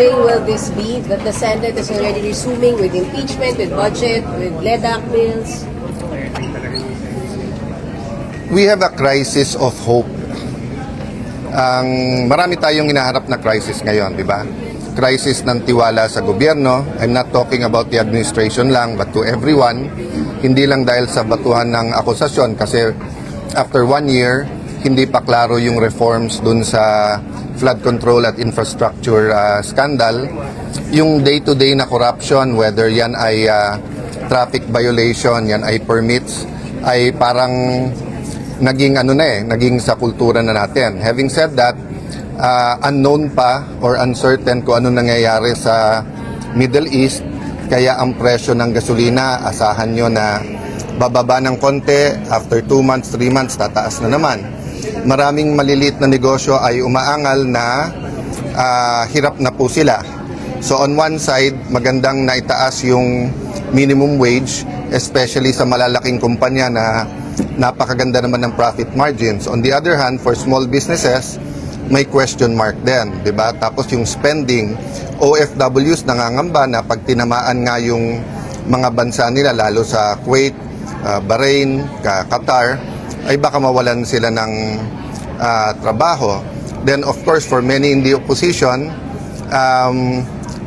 challenging will this be that the Senate is already resuming with impeachment, with budget, with LEDAC bills? We have a crisis of hope. Marami tayong hinaharap na crisis ngayon, di ba? Crisis ng tiwala sa gobyerno. I'm not talking about the administration lang, but to everyone. Hindi lang dahil sa batuhan ng akusasyon kasi after 1 year, hindi pa klaro yung reforms dun sa flood control at infrastructure scandal. Yung day-to-day na corruption, whether yan ay traffic violation, yan ay permits, ay parang naging sa kultura na natin. Having said that, unknown pa or uncertain kung ano nangyayari sa Middle East, kaya ang presyo ng gasolina, asahan nyo na bababa ng konti, after 2 months, 3 months, tataas na naman. Maraming maliliit na negosyo ay umaangal na hirap na po sila. So on one side, magandang naitaas yung minimum wage, especially sa malalaking kumpanya na napakaganda naman ng profit margins. On the other hand, for small businesses, may question mark din, di ba? Tapos yung spending, OFWs nangangamba na pag tinamaan nga yung mga bansa nila, lalo sa Kuwait, Bahrain, Qatar, ay baka mawalan sila ng trabaho. Then of course, for many in the opposition,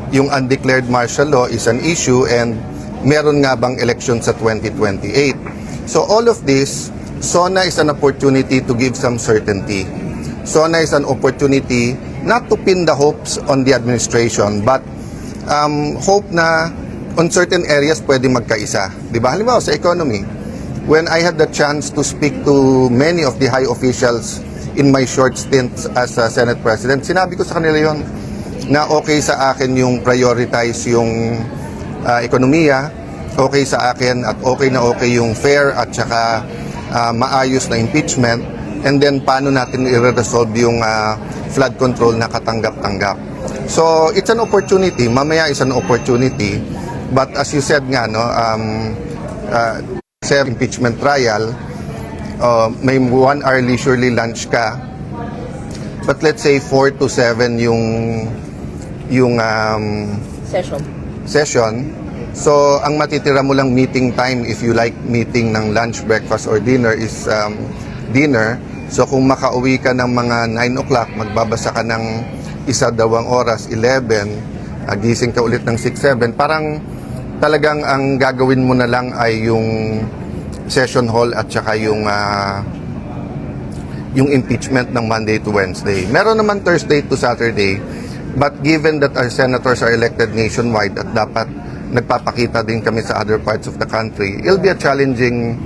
yung undeclared martial law is an issue and meron nga bang election sa 2028. So all of this, SONA is an opportunity to give some certainty. SONA is an opportunity not to pin the hopes on the administration, but hope na on certain areas pwede magkaisa. Diba? Halimbawa sa economy, when I had the chance to speak to many of the high officials in my short stint as a Senate President, sinabi ko sa kanila yon na okay sa akin yung prioritize yung ekonomiya, okay sa akin at okay yung fair at saka maayos na impeachment, and then paano natin i-resolve yung flood control na katanggap-tanggap. So it's an opportunity, mamaya is an opportunity, but as you said nga, no, sa impeachment trial, may 1 hour leisurely lunch ka, but let's say 4 to 7 yung session. So, ang matitira mo lang meeting time, if you like meeting ng lunch, breakfast, or dinner, is dinner. So, kung makauwi ka ng mga 9 o'clock, magbabasa ka ng 1-2 oras, 11, gising ka ulit ng 6-7, parang talagang ang gagawin mo na lang ay yung session hall at saka yung impeachment ng Monday to Wednesday. Meron naman Thursday to Saturday, but given that our senators are elected nationwide at dapat nagpapakita din kami sa other parts of the country, it'll be a challenging,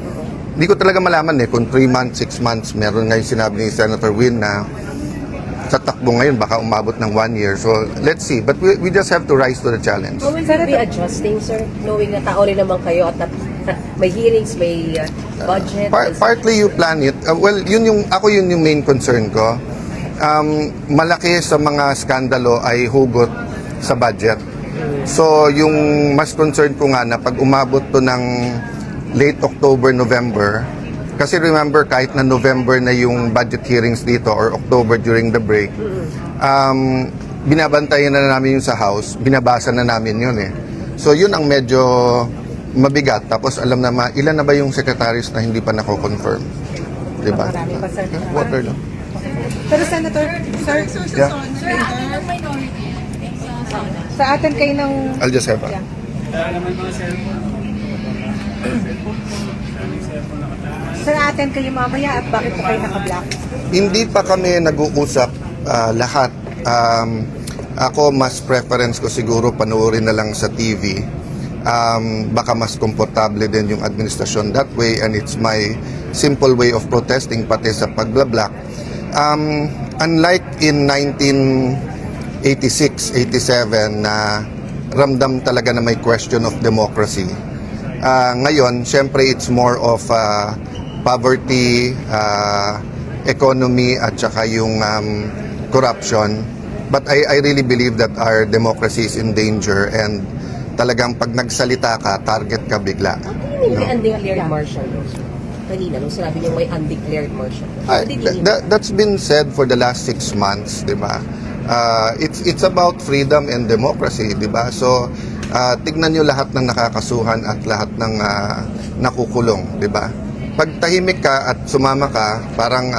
hindi ko talaga malaman kung 3 months, 6 months, meron ngayon sinabi ni Senator Win na sa takbo ngayon baka umabot ng 1 year. So let's see, but we just have to rise to the challenge. How will you be adjusting, sir? Knowing na tao rin naman kayo at may hearings, may budget? Partly you plan it. Well, yun yung main concern ko. Malaki sa mga skandalo ay hugot sa budget. So, yung mas concerned ko nga na pag umabot to ng late October, November, kasi remember, kahit na November na yung budget hearings dito or October during the break, binabantayan na namin yung sa House, binabasa na namin yun So, yun ang medyo mabigat. Tapos, alam na ilan na ba yung secretaries na hindi pa nako-confirm? Diba? Marami pa, sir. Water lang. Pero Senator, sir, Yeah. sa atin kayo ng... I'll just have Yeah. Sa atin kayo mamaya at bakit po kayo naka-block? Hindi pa kami nag-uusap lahat. Ako, mas preference ko siguro panoorin na lang sa TV. Baka mas komportable din yung administrasyon that way, and it's my simple way of protesting pati sa pagbablock. Unlike in 1986, 87 na ramdam talaga na may question of democracy. Ngayon, syempre it's more of poverty, economy at saka yung corruption. But I really believe that our democracy is in danger, and talagang pag nagsalita ka, target ka bigla. May undeclared martial law. Kanina, nung sinabi niyo may undeclared martial law. That's been said for the last 6 months, di ba? It's about freedom and democracy, di ba? So, tignan nyo lahat ng nakakasuhan at lahat ng nakukulong, di ba? Pag tahimik ka at sumama ka, parang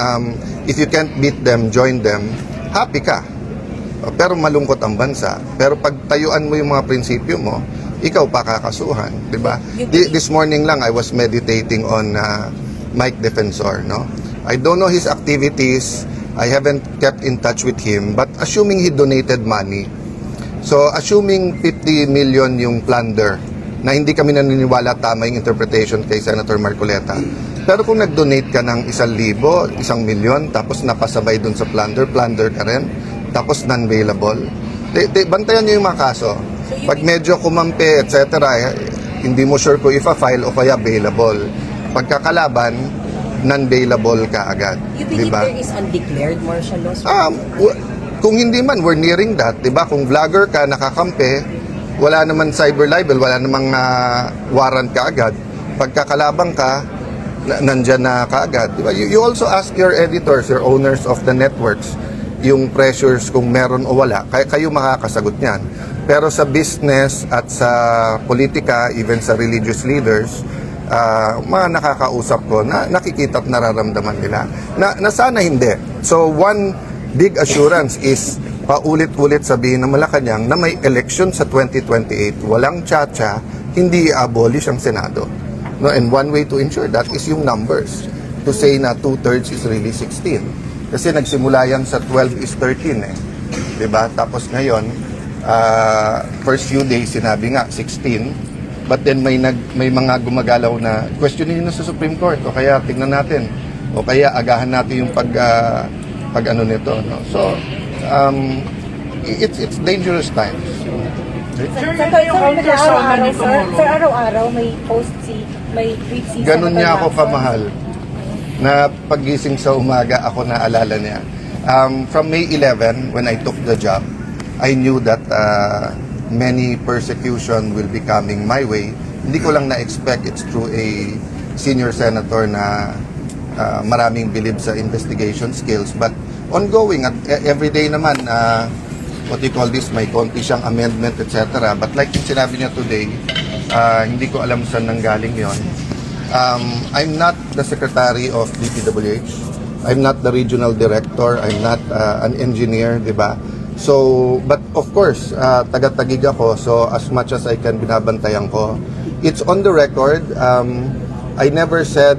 if you can't beat them, join them, happy ka. Pero malungkot ang bansa. Pero pag tayuan mo yung mga prinsipyo mo, ikaw pa kakasuhan, di ba? This morning lang, I was meditating on Mike Defensor, no? I don't know his activities. I haven't kept in touch with him. But assuming he donated money, so assuming 50 million yung plunder, na hindi kami naniniwala tama yung interpretation kay Senator Marcoleta. Pero kung nag-donate ka ng 1,000, 1,000,000, tapos napasabay dun sa plunder ka rin, tapos non-bailable, bantayan nyo yung mga kaso. Pag medyo kumampi, etc., hindi mo sure kung ifa-file o kaya bailable. Pagkakalaban, non-bailable ka agad. You believe diba? there is undeclared martial law, sir? Kung hindi man, we're nearing that. Diba? Kung vlogger ka, nakakampi, wala naman cyber libel, wala namang warrant ka agad. Pagkakalabang ka, nandyan na kaagad. Diba? You also ask your editors, your owners of the networks, yung pressures kung meron o wala. Kayo makakasagot niyan. Pero sa business at sa politika, even sa religious leaders, mga nakakausap ko na nakikita at nararamdaman nila na sana hindi. So one big assurance is paulit-ulit sabihin ng Malacanang na may election sa 2028, walang tsa-tsa, hindi i-abolish ang Senado. No, and one way to ensure that is yung numbers. To say na 2/3 is really 16. Kasi nagsimula yan sa 12 is 13 eh. Diba? Tapos ngayon, first few days sinabi nga 16. But then may mga gumagalaw na questionin nyo sa Supreme Court o kaya tingnan natin o kaya agahan natin yung pag ano nito, no? So it's dangerous times. Araw-araw may post may tweet si Ganun Senator niya ako Lacson. kamahal na paggising sa umaga ako naalala niya. From May 11 when I took the job, I knew that many persecution will be coming my way. Hindi ko lang na-expect it's through a senior senator na maraming bilib sa investigation skills. But ongoing, at every day naman, what you call this, may konti siyang amendment, etc. But like yung sinabi niya today, hindi ko alam saan nanggaling yon. I'm not the secretary of DPWH. I'm not the regional director. I'm not an engineer, di ba? So, but of course, taga-tagig ako. So, as much as I can, binabantayan ko. It's on the record. I never said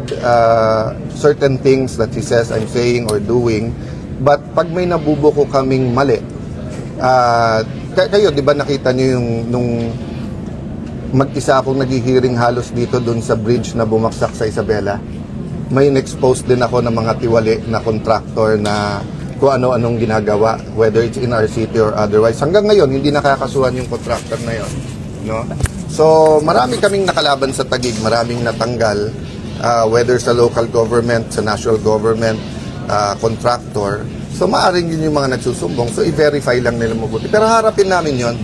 certain things that he says I'm saying or doing. But pag may nabubuko kaming mali, kayo, di ba nakita niyo yung nung mag-isa akong naghihiring halos dito dun sa bridge na bumagsak sa Isabela? May in-expose din ako ng mga tiwali na contractor na kung ano-anong ginagawa, whether it's in our city or otherwise. Hanggang ngayon, hindi nakakasuhan yung contractor na yon, no? So, marami kaming nakalaban sa Taguig, maraming natanggal, whether sa local government, sa national government, contractor. So, maaring yun yung mga nagsusumbong. So, i-verify lang nila mabuti. Pero harapin namin yon.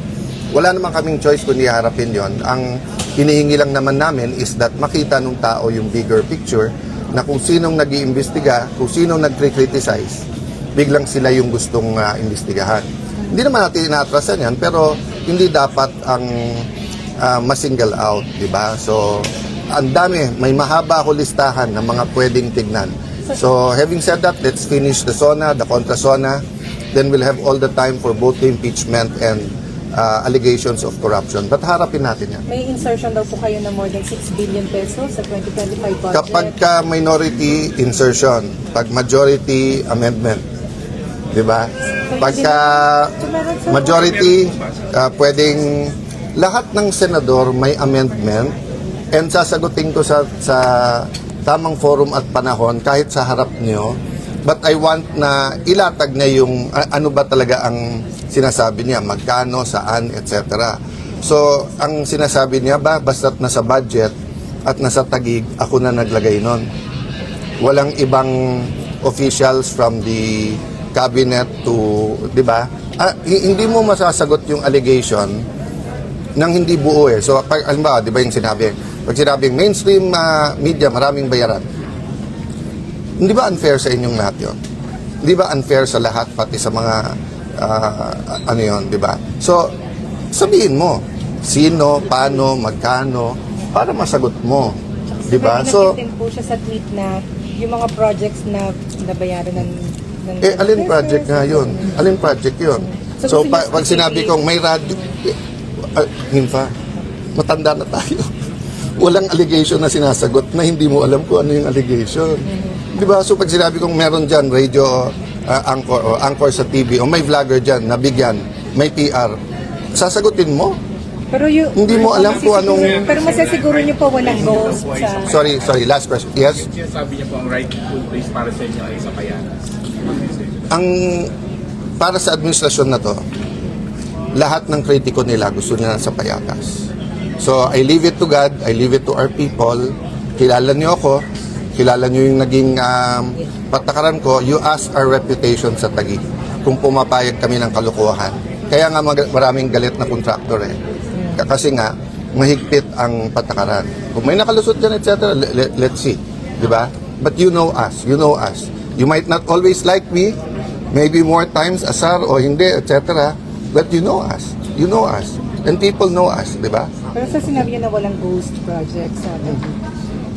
Wala naman kaming choice kundi harapin yon. Ang hinihingi lang naman namin is that makita nung tao yung bigger picture na kung sinong nag-iimbestiga, kung sinong nag-criticize, biglang sila yung gustong imbestigahan. Hindi naman natin inaatrasan yan, pero hindi dapat ang ma-single out, di ba? So, ang dami, may mahaba ako listahan ng mga pwedeng tignan. So, having said that, let's finish the SONA, the contra SONA, then we'll have all the time for both the impeachment and allegations of corruption. But harapin natin yan. May insertion daw po kayo na more than 6 billion pesos sa 2025 budget. Kapag ka minority, insertion. Pag majority, amendment. Diba? Pagka majority, pwedeng lahat ng senador may amendment and sasagutin ko sa tamang forum at panahon kahit sa harap nyo. But I want na ilatag niya yung ano ba talaga ang sinasabi niya, magkano, saan, etc. So, ang sinasabi niya ba, basta't nasa budget at nasa Taguig, ako na naglagay nun. Walang ibang officials from the cabinet to, di ba? Hindi mo masasagot yung allegation nang hindi buo eh. So, halimbawa, di ba yung sinabi? Pag sinabing mainstream media, maraming bayaran. Hindi ba unfair sa inyong lahat yun? Hindi ba unfair sa lahat, pati sa mga ano yun, di ba? So, sabihin mo, sino, paano, magkano, para masagot mo. Di ba? So, din po siya sa tweet na yung mga projects na nabayaran ng alin project nga yun? Alin project yun? So, pag sinabi kong may radyo, Nympha, matanda na tayo. Walang allegation na sinasagot na hindi mo alam kung ano yung allegation. Di ba? So, pag sinabi kong meron dyan, radio anchor o anchor sa TV, o may vlogger dyan, nabigyan, may PR, sasagutin mo. Pero Hindi mo alam kung anong... Pero masasiguro niyo po walang ghost sa... Sorry, last question. Yes? Sinasabi niya po ang right to place para sa inyo ay sa Payanas. Ang para sa administrasyon na to, lahat ng kritiko nila gusto nila sa Payatas. So, I leave it to God, I leave it to our people. Kilala niyo ako, kilala niyo yung naging patakaran ko. You ask our reputation sa Taguig kung pumapayag kami ng kalokohan. Kaya nga maraming galit na kontraktor eh. Kasi nga, mahigpit ang patakaran. Kung may nakalusot dyan, etc., let's see. Diba? But you know us. You know us. You might not always like me, maybe more times asar o hindi, etc. But you know us. You know us. And people know us. Diba? Pero sa sinabi niya na walang ghost project sa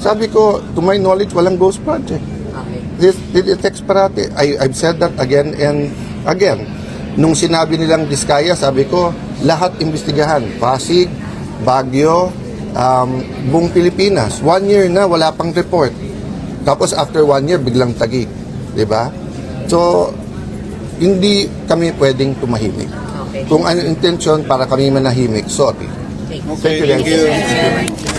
Sabi ko, to my knowledge, walang ghost project. Okay. It takes parati. I've said that again and again. Nung sinabi nilang Diskaya, sabi ko, lahat imbestigahan. Pasig, Baguio, buong Pilipinas. 1 year na, wala pang report. Tapos after 1 year, biglang Taguig. Diba? So, hindi kami pwedeng tumahimik. Okay. Kung ano intensyon para kami manahimik, sorry. Okay. Thank you. Thank you, sir.